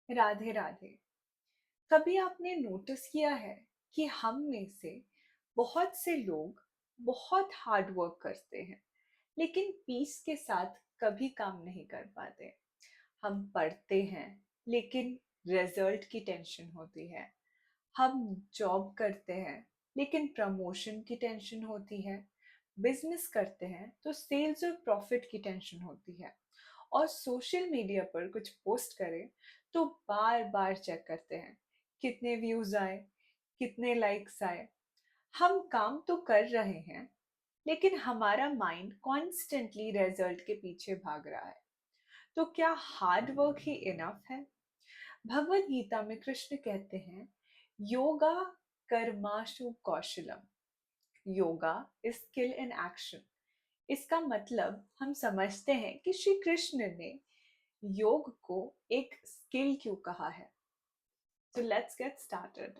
राधे राधे। कभी आपने नोटिस किया है कि हम में से बहुत से लोग बहुत हार्ड वर्क करते हैं लेकिन पीस के साथ कभी काम नहीं कर पाते। हम पढ़ते हैं लेकिन रिजल्ट की टेंशन होती है। हम जॉब करते हैं लेकिन प्रमोशन की टेंशन होती है। बिजनेस करते हैं तो सेल्स और प्रॉफिट की टेंशन होती है। और सोशल मीडिया पर कुछ पोस्ट करें तो बार बार चेक करते हैं कितने व्यूज आए, कितने लाइक्स आए। हम काम तो कर रहे हैं लेकिन हमारा माइंड कॉन्स्टेंटली रिजल्ट के पीछे भाग रहा है। तो क्या हार्ड वर्क ही इनफ है? भगवत गीता में कृष्ण कहते हैं, योगा कर्माशु कौशलम। Yoga is skill in action. इसका मतलब हम समझते हैं कि श्री कृष्ण ने योग को एक स्किल क्यों कहा है। So let's get started.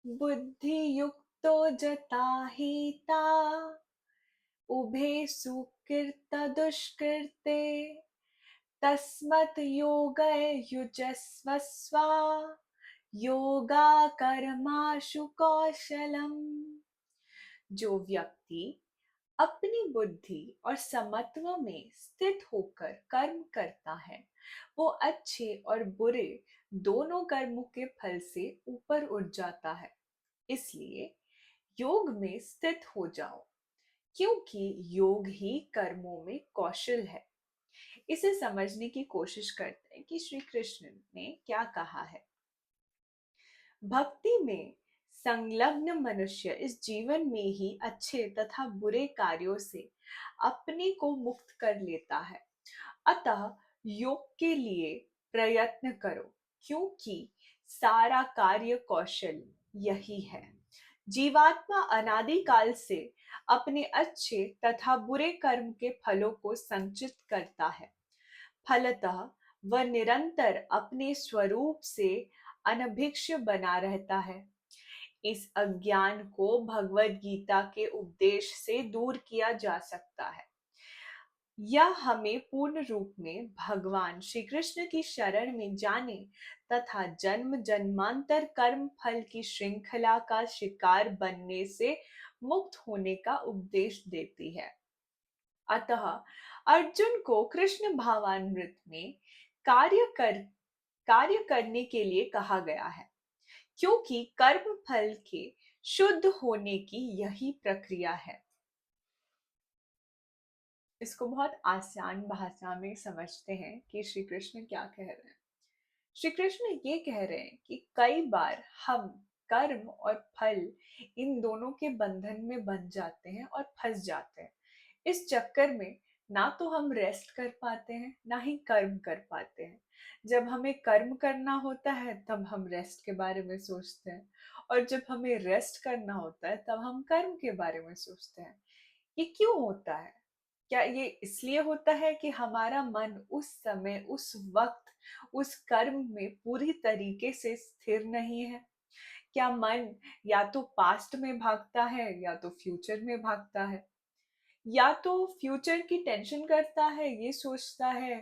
बुद्धि युक्तो जताहिता उभे सुकृत दुष्कृते तस्मत् योगय युजस्व स्वा योगा कर्माशु कौशलम। जो व्यक्ति अपनी बुद्धि और समत्व में स्थित होकर कर्म करता है वो अच्छे और बुरे दोनों कर्मों के फल से ऊपर उठ जाता है। इसलिए योग में स्थित हो जाओ, क्योंकि योग ही कर्मों में कौशल है। इसे समझने की कोशिश करते हैं कि श्री कृष्ण ने क्या कहा है। भक्ति में संलग्न मनुष्य इस जीवन में ही अच्छे तथा बुरे कार्यों से अपने को मुक्त कर लेता है। अतः योग के लिए प्रयत्न करो, क्योंकि सारा कार्य कौशल यही है। जीवात्मा अनादिकाल से अपने अच्छे तथा बुरे कर्म के फलों को संचित करता है। फलतः वह निरंतर अपने स्वरूप से अनभिक्ष बना रहता है। इस अज्ञान को भगवत गीता के उपदेश से दूर किया जा सकता है। यह हमें पूर्ण रूप में भगवान श्री कृष्ण की शरण में जाने तथा जन्म जन्मांतर कर्म फल की श्रृंखला का शिकार बनने से मुक्त होने का उपदेश देती है। अतः अर्जुन को कृष्ण भावामृत में कार्य कर कार्य करने के लिए कहा गया है, क्योंकि कर्म फल के शुद्ध होने की यही प्रक्रिया है। इसको बहुत आसान भाषा में समझते हैं कि श्री कृष्ण क्या कह रहे हैं। श्री कृष्ण ये कह रहे हैं कि कई बार हम कर्म और फल इन दोनों के बंधन में बन जाते हैं और फंस जाते हैं। इस चक्कर में ना तो हम रेस्ट कर पाते हैं ना ही कर्म कर पाते हैं। जब हमें कर्म करना होता है तब हम रेस्ट के बारे में सोचते हैं, और जब हमें रेस्ट करना होता है तब हम कर्म के बारे में सोचते हैं। ये क्यों होता है? क्या ये इसलिए होता है कि हमारा मन उस समय उस वक्त उस कर्म में पूरी तरीके से स्थिर नहीं है? क्या मन या तो पास्ट में भागता है या तो फ्यूचर में भागता है? या तो फ्यूचर की टेंशन करता है, ये सोचता है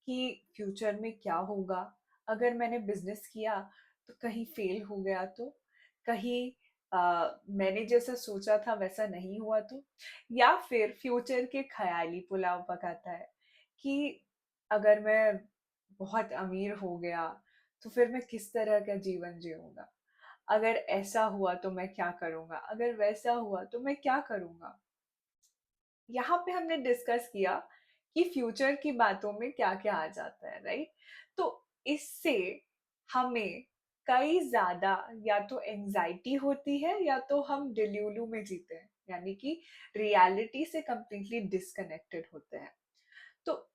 कि फ्यूचर में क्या होगा, अगर मैंने बिजनेस किया तो कहीं फेल हो गया तो, कहीं मैंने जैसा सोचा था वैसा नहीं हुआ तो। या फिर फ्यूचर के ख्याली पुलाव पकाता है कि अगर मैं बहुत अमीर हो गया तो फिर मैं किस तरह का जीवन जीऊंगा, अगर ऐसा हुआ तो मैं क्या करूंगा, अगर वैसा हुआ तो मैं क्या करूंगा। यहाँ पे हमने डिस्कस किया कि फ्यूचर की बातों में क्या क्या आ जाता है, राइट? तो इससे हमें कई ज्यादा या तो एंजाइटी होती है या तो हम डिल्यूलू में जीते हैं, यानी कि रियलिटी से कंप्लीटली डिस्कनेक्टेड होते हैं। तो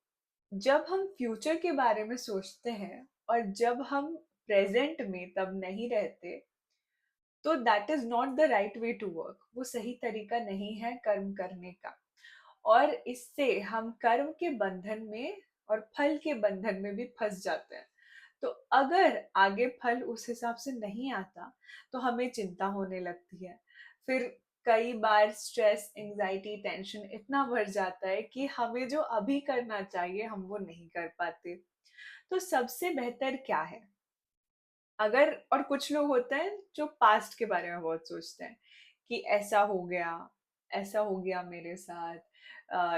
जब हम फ्यूचर के बारे में सोचते हैं और जब हम प्रेजेंट में तब नहीं रहते, तो that is not the right way to work. वो सही तरीका नहीं है कर्म करने का। और इससे हम कर्म के बंधन में और फल के बंधन में भी फंस जाते हैं। तो अगर आगे फल उस हिसाब से नहीं आता तो हमें चिंता होने लगती है। फिर कई बार स्ट्रेस, एंजाइटी, टेंशन इतना बढ़ जाता है कि हमें जो अभी करना चाहिए हम वो नहीं कर पाते। तो सबसे बेहतर क्या है? अगर और कुछ लोग होते हैं जो पास्ट के बारे में बहुत सोचते हैं कि ऐसा हो गया मेरे साथ,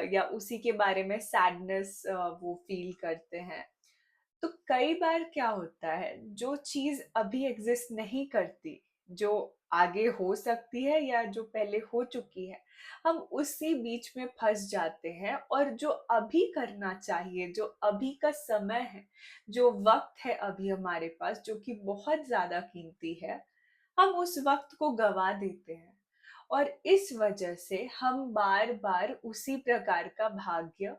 या उसी के बारे में सैडनेस वो फील करते हैं। तो कई बार क्या होता है, जो चीज अभी एग्जिस्ट नहीं करती, जो आगे हो सकती है या जो पहले हो चुकी है, हम उसी बीच में फंस जाते हैं। और जो अभी करना चाहिए, जो अभी का समय है, जो वक्त है अभी हमारे पास, जो कि बहुत ज्यादा कीमती है, हम उस वक्त को गवा देते हैं। और इस वजह से हम बार बार उसी प्रकार का भाग्य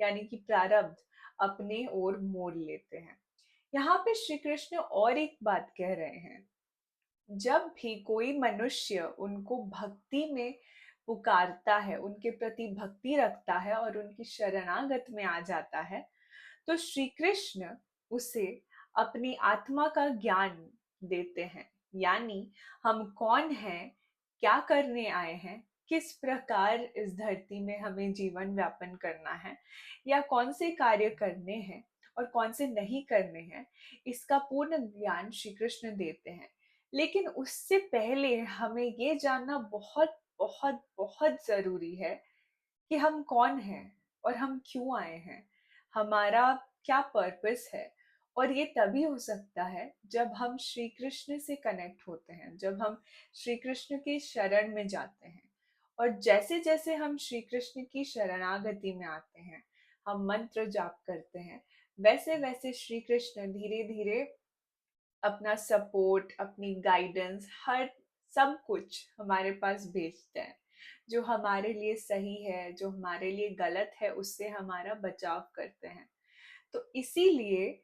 यानी कि प्रारब्ध अपने ओर मोड़ लेते हैं। यहाँ पे श्री कृष्ण और एक बात कह रहे हैं, जब भी कोई मनुष्य उनको भक्ति में पुकारता है, उनके प्रति भक्ति रखता है और उनकी शरणागत में आ जाता है, तो श्री कृष्ण उसे अपनी आत्मा का ज्ञान देते हैं। यानी हम कौन हैं, क्या करने आए हैं, किस प्रकार इस धरती में हमें जीवन व्यापन करना है, या कौन से कार्य करने हैं और कौन से नहीं करने हैं, इसका पूर्ण ज्ञान श्री कृष्ण देते हैं। लेकिन उससे पहले हमें ये जानना बहुत बहुत बहुत जरूरी है कि हम कौन हैं और हम क्यों आए हैं, हमारा क्या पर्पस है। और ये तभी हो सकता है जब हम श्री कृष्ण से कनेक्ट होते हैं, जब हम श्री कृष्ण के शरण में जाते हैं। और जैसे जैसे हम श्री कृष्ण की शरणागति में आते हैं, हम मंत्र जाप करते हैं, वैसे वैसे श्री कृष्ण धीरे धीरे अपना सपोर्ट, अपनी गाइडेंस, हर सब कुछ हमारे पास भेजते हैं। जो हमारे लिए सही है, जो हमारे लिए गलत है, उससे हमारा बचाव करते हैं। तो इसीलिए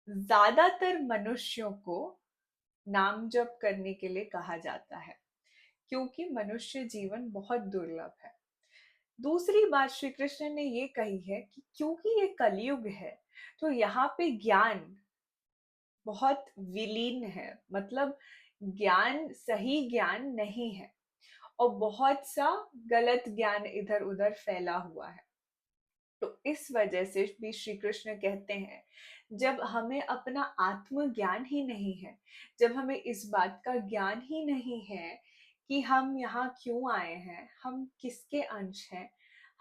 ज्यादातर मनुष्यों को नाम जप करने के लिए कहा जाता है, क्योंकि मनुष्य जीवन बहुत दुर्लभ है। दूसरी बात श्री कृष्ण ने ये कही है कि क्योंकि ये कलयुग है, तो यहाँ पे ज्ञान बहुत विलीन है। मतलब ज्ञान, सही ज्ञान नहीं है और बहुत सा गलत ज्ञान इधर उधर फैला हुआ है। तो इस वजह से भी श्री कृष्ण कहते हैं, जब हमें अपना आत्मज्ञान ही नहीं है, जब हमें इस बात का ज्ञान ही नहीं है कि हम यहाँ क्यों आए हैं, हम किसके अंश हैं,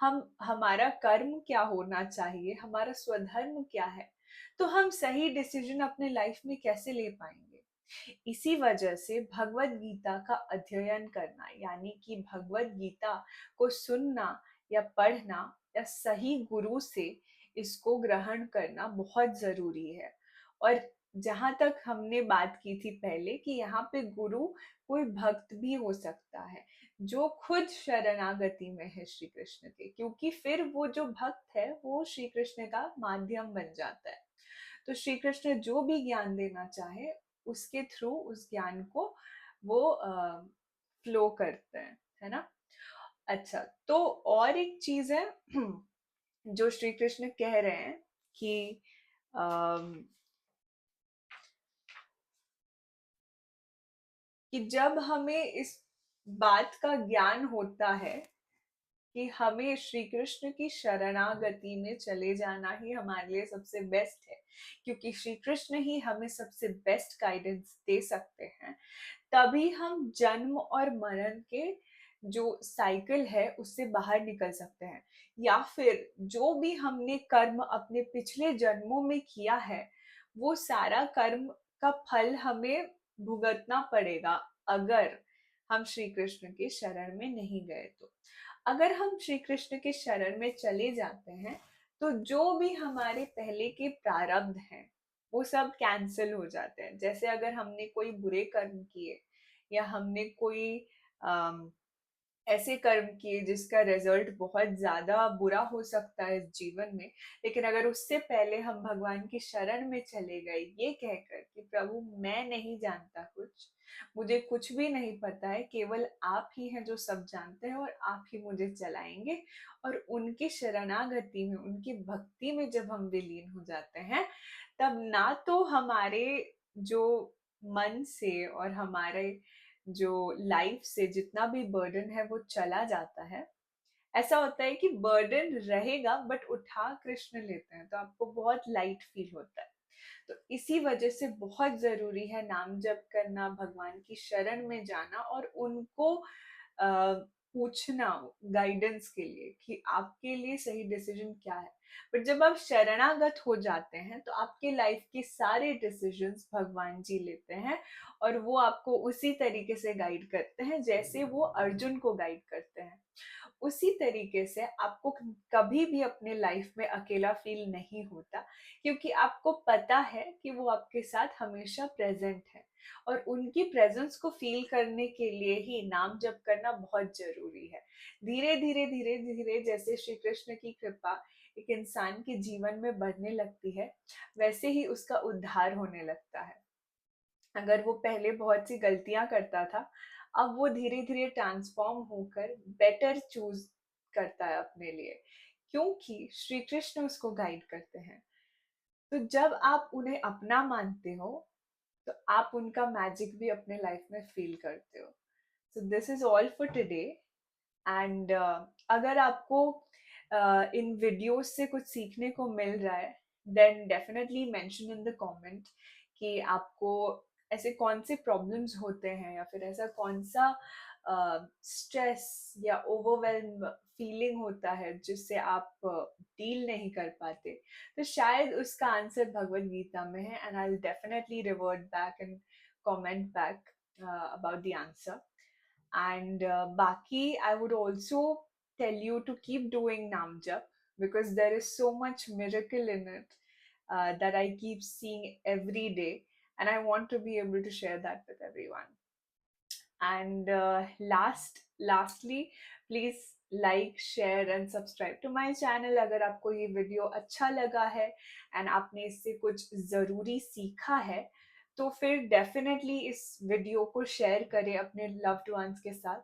हम हमारा कर्म क्या होना चाहिए, हमारा स्वधर्म क्या है, तो हम सही डिसीजन अपने लाइफ में कैसे ले पाएंगे। इसी वजह से भगवत गीता का अध्ययन करना, यानी कि भगवत गीता को सुनना या पढ़ना या सही गुरु से इसको ग्रहण करना बहुत जरूरी है। और जहां तक हमने बात की थी पहले कि यहाँ पे गुरु कोई भक्त भी हो सकता है जो खुद शरणागति में है श्री कृष्ण के, क्योंकि फिर वो जो भक्त है वो श्री कृष्ण का माध्यम बन जाता है। तो श्री कृष्ण जो भी ज्ञान देना चाहे उसके थ्रू उस ज्ञान को वो फ्लो करते हैं, है ना। अच्छा, तो और एक चीज है जो श्री कृष्ण कह रहे हैं कि अम, कि जब हमें इस बात का ज्ञान होता है कि हमें श्री कृष्ण की शरणागति में चले जाना ही हमारे लिए सबसे बेस्ट है, क्योंकि श्री कृष्ण ही हमें सबसे बेस्ट गाइडेंस दे सकते हैं, तभी हम जन्म और मरण के जो साइकिल है उससे बाहर निकल सकते हैं। या फिर जो भी हमने कर्म अपने पिछले जन्मों में किया है, वो सारा कर्म का फल हमें भुगतना पड़ेगा अगर हम श्री कृष्ण के शरण में नहीं गए। तो अगर हम श्री कृष्ण के शरण में चले जाते हैं, तो जो भी हमारे पहले के प्रारब्ध हैं वो सब कैंसिल हो जाते हैं। जैसे अगर हमने कोई बुरे कर्म किए या हमने कोई अम, ऐसे कर्म किए जिसका रिजल्ट बहुत ज्यादा बुरा हो सकता है इस जीवन में, लेकिन अगर उससे पहले हम भगवान की शरण में चले गए ये कहकर कि प्रभु मैं नहीं जानता कुछ, मुझे कुछ भी नहीं पता है, केवल आप ही हैं जो सब जानते हैं और आप ही मुझे चलाएंगे, और उनकी शरणागति में, उनकी भक्ति में जब हम विलीन हो जाते हैं, तब ना तो हमारे जो मन से और हमारे जो लाइफ से जितना भी बर्डन है वो चला जाता है। ऐसा होता है कि बर्डन रहेगा बट उठा कृष्ण लेते हैं तो आपको बहुत लाइट फील होता है। तो इसी वजह से बहुत जरूरी है नाम जप करना, भगवान की शरण में जाना और उनको पूछना गाइडेंस के लिए कि आपके लिए सही डिसीजन क्या है। बट जब आप शरणागत हो जाते हैं तो आपके लाइफ के सारे डिसीजंस भगवान जी लेते हैं और वो आपको उसी तरीके से गाइड करते हैं जैसे वो अर्जुन को गाइड करते हैं। उसी तरीके से आपको कभी भी अपने लाइफ में अकेला फील नहीं होता, क्योंकि आपको पता है कि वो आपके साथ हमेशा प्रेजेंट है। और उनकी प्रेजेंस को फील करने के लिए ही नाम जप करना बहुत जरूरी है। धीरे धीरे धीरे धीरे जैसे श्री कृष्ण की कृपा एक इंसान के जीवन में बढ़ने लगती है, वैसे ही उसका उद्धार होने लगता है। अगर वो पहले बहुत सी गलतियां करता था, अब वो धीरे धीरे ट्रांसफॉर्म होकर बेटर चूज करता है अपने लिए, क्योंकि श्री कृष्ण उसको गाइड करते हैं। तो जब आप उन्हें अपना मानते हो तो आप उनका मैजिक भी अपने लाइफ में फील करते हो। So this is all for today. And अगर आपको इन वीडियोस से कुछ सीखने को मिल रहा है, then definitely mention in the comment कि आपको ऐसे कौन से प्रॉब्लम्स होते हैं या फिर ऐसा कौन सा स्ट्रेस या ओवरवेल्म फीलिंग होता है जिससे आप डील नहीं कर पाते। तो शायद उसका आंसर भगवत गीता में है, and I will definitely revert back and comment back about the answer. And Baki, I would also tell you to keep doing Namjap because there is so much miracle in it that I keep seeing every day, and I want to be able to share that with everyone. And lastly, please like, share and subscribe to my channel अगर आपको ये video अच्छा लगा है and आपने इससे कुछ ज़रूरी सीखा है, तो फिर डेफिनेटली इस वीडियो को शेयर करें अपने लव्ड वंस के साथ।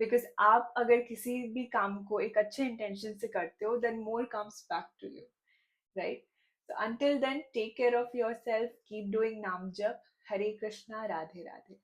बिकॉज आप अगर किसी भी काम को एक अच्छे इंटेंशन से करते हो then more comes back to you, right? So until then, take care of yourself, keep doing Nam Jap. Hare Krishna, Radhe Radhe.